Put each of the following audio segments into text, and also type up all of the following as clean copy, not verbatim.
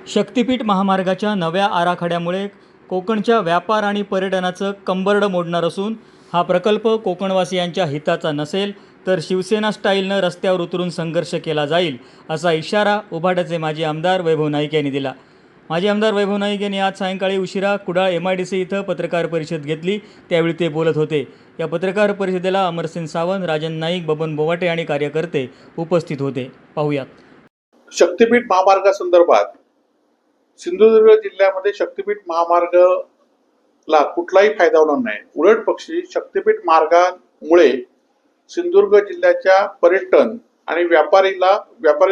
शक्तिपीठ महामार्गाच्या नव्या आराखड्यामुळे कोकणच्या व्यापार आणि पर्यटनाचं कंबरडं मोडणार असून हा प्रकल्प कोकणवासियांच्या हिताचा नसेल तर शिवसेना स्टाईलनं रस्त्यावर उतरून संघर्ष केला जाईल असा इशारा उभाटाचे माजी आमदार वैभव नाईक यांनी दिला। माजी आमदार वैभव नाईक यांनी आज सायंकाळी उशिरा कुडाळ MIDC इथं पत्रकार परिषद घेतली, त्यावेळी ते बोलत होते। या पत्रकार परिषदेला अमरसिंग सावंत, राजन नाईक, बबन बोवाटे आणि कार्यकर्ते उपस्थित होते। पाहूयात। शक्तिपीठ महामार्गासंदर्भात सिंधुदुर्ग जिल्ह्यामध्ये शक्तिपीठ महामार्गाला कुठलाही फायदा होणार नाही। उलट पक्षी शक्तिपीठ मार्गामुळे सिंधुदुर्ग जिल्ह्याच्या पर्यटन आणि व्यापारी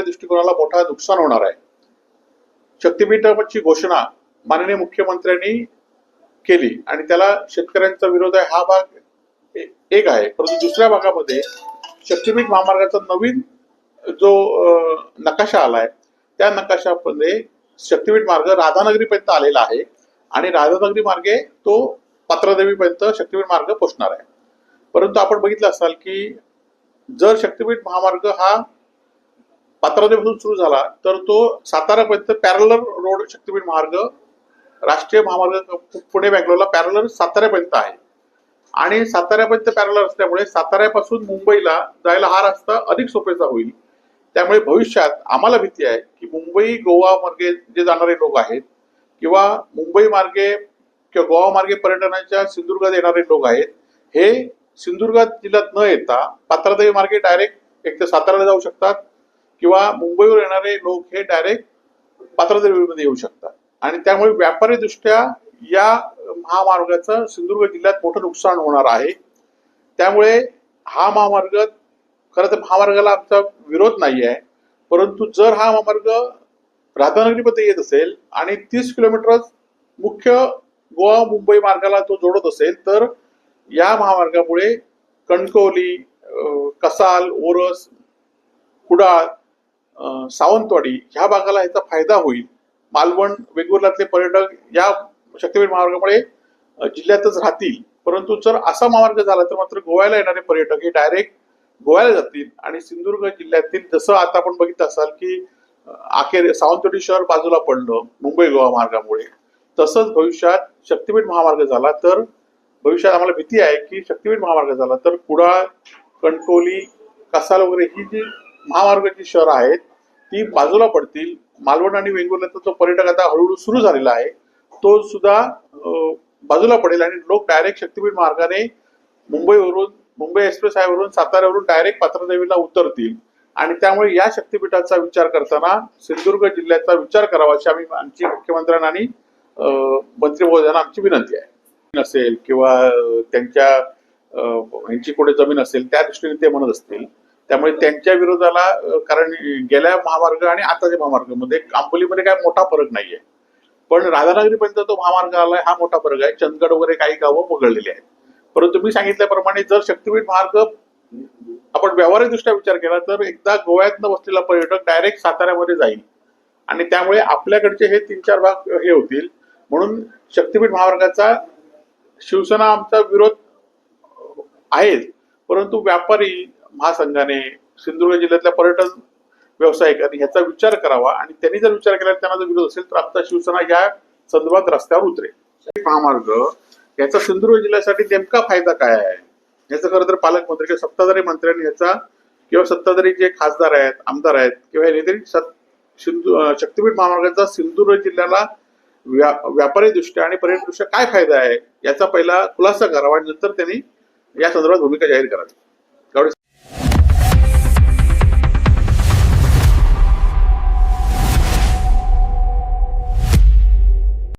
दृष्टिकोनाला मोठा नुकसान होणार आहे। शक्तिपीठाची घोषणा माननीय मुख्यमंत्र्यांनी केली आणि त्याला शेतकऱ्यांचा विरोध आहे हा भाग एक आहे, परंतु दुसऱ्या भागामध्ये शक्तिपीठ महामार्गाचा नवीन जो नकाशा आलाय त्या नकाशामध्ये शक्तिपीठ मार्ग राधानगरीपर्यंत आलेला आहे आणि राधानगरी मार्गे तो पात्रादेवीपर्यंत शक्तिपीठ मार्ग पोहोचणार आहे। परंतु आपण बघितलं असाल की जर शक्तिपीठ महामार्ग हा पात्रादेवीपासून सुरू झाला तर तो सातारापर्यंत पॅरलर रोड शक्तिपीठ मार्ग राष्ट्रीय महामार्ग पुणे बँगलोरला पॅरलर साताऱ्यापर्यंत आहे आणि साताऱ्यापर्यंत पॅरलर असल्यामुळे साताऱ्यापासून मुंबईला जायला हा रस्ता अधिक सोपेचा होईल। त्यामुळे भविष्यात आम्हाला भीती आहे की मुंबई गोवा मार्गे जे जाणारे लोक आहेत किंवा मुंबई मार्गे किंवा गोवा मार्गे पर्यटनाच्या सिंधुदुर्गात येणारे लोक आहेत, हे सिंधुदुर्ग जिल्ह्यात न येता पात्रादेवी मार्गे डायरेक्ट एक तर साताऱ्याला जाऊ शकतात किंवा मुंबईवर येणारे लोक हे डायरेक्ट पात्रादेवीमध्ये येऊ शकतात आणि त्यामुळे व्यापारी दृष्ट्या या महामार्गाचं सिंधुदुर्ग जिल्ह्यात मोठं नुकसान होणार आहे। त्यामुळे हा महामार्ग खरं तर महामार्गाला आमचा विरोध नाही आहे, परंतु जर हा महामार्ग राधानगरीमध्ये येत असेल आणि 30 किलोमीटर मुख्य गोवा मुंबई मार्गाला तो जोडत असेल तर या महामार्गामुळे कणकवली, कसाल, ओरस, कुडाळ, सावंतवाडी ह्या भागाला याचा फायदा होईल। मालवण, वेंगुर्ल्यातले पर्यटक या शक्तिपीठ महामार्गामुळे जिल्ह्यातच राहतील, परंतु जर असा महामार्ग झाला तर मात्र गोव्याला येणारे पर्यटक हे डायरेक्ट गोव्याला जातील आणि सिंधुदुर्ग जिल्ह्यातील जसं आता आपण बघितलं असाल की अखेर सावंतवाडी शहर बाजूला पडलं मुंबई गोवा मार्गामुळे, तसंच भविष्यात शक्तिपीठ महामार्ग झाला तर भविष्यात आम्हाला भीती आहे की शक्तिपीठ महामार्ग झाला तर कुडाळ, कणकवली, कसाल वगैरे ही जी महामार्गाची शहर आहेत ती बाजूला पडतील। मालवण आणि वेंगुर्ल्याचा जो पर्यटक आता हळूहळू सुरू झालेला आहे तो सुद्धा बाजूला पडेल आणि लोक डायरेक्ट शक्तिपीठ मार्गाने मुंबई एक्सप्रेस हायवेवरून साताऱ्यावरून डायरेक्ट पात्रादेवीला उतरतील आणि त्यामुळे या शक्तिपीठाचा विचार करताना सिंधुदुर्ग जिल्ह्याचा विचार करावा अशी आमची मुख्यमंत्र्यांना आणि मंत्री महोदयांना आमची विनंती आहे। असेल किंवा त्यांच्या यांची कुठे जमीन असेल त्या दृष्टीने ते म्हणत असतील, त्यामुळे त्यांच्या विरोधाला कारण गेल्या महामार्ग आणि आताच्या महामार्गामध्ये आंबोलीमध्ये काय मोठा फरक नाहीये, पण राधानगरीपर्यंत तो महामार्ग आलाय हा मोठा फरक आहे। चंदगड वगैरे काही गावं वगळलेली आहेत, परंतु मी सांगितल्याप्रमाणे जर शक्तिपीठ मार्ग आपण व्यावहारिकदृष्ट्या विचार केला तर एकदा गोव्यातनं बसलेला पर्यटक डायरेक्ट साताऱ्यामध्ये जाईल आणि त्यामुळे आपल्याकडचे हे 3-4 भाग हे होतील। म्हणून शक्तिपीठ महामार्गाचा शिवसेना आमचा विरोध आहे, परंतु व्यापारी महासंघाने सिंधुदुर्ग जिल्ह्यातल्या पर्यटन व्यावसायिकांनी ह्याचा विचार करावा आणि त्यांनी जर विचार केला त्यांना जर विरोध असेल तर आमचा शिवसेना या संदर्भात रस्त्यावर उतरेल। महामार्ग याचा सिंधुदुर्ग जिल्ह्यासाठी नेमका फायदा काय आहे याचं खरं तर पालकमंत्री किंवा सत्ताधारी मंत्र्यांनी याचा किंवा सत्ताधारी जे खासदार आहेत, आमदार आहेत किंवा हे शक्तिपीठ महामार्गाचा सिंधुदुर्ग जिल्ह्याला व्यापारी दृष्ट्या आणि पर्यटन दृष्ट्या काय फायदा आहे याचा पहिला खुलासा करावा आणि नंतर त्यांनी या संदर्भात भूमिका जाहीर करावी।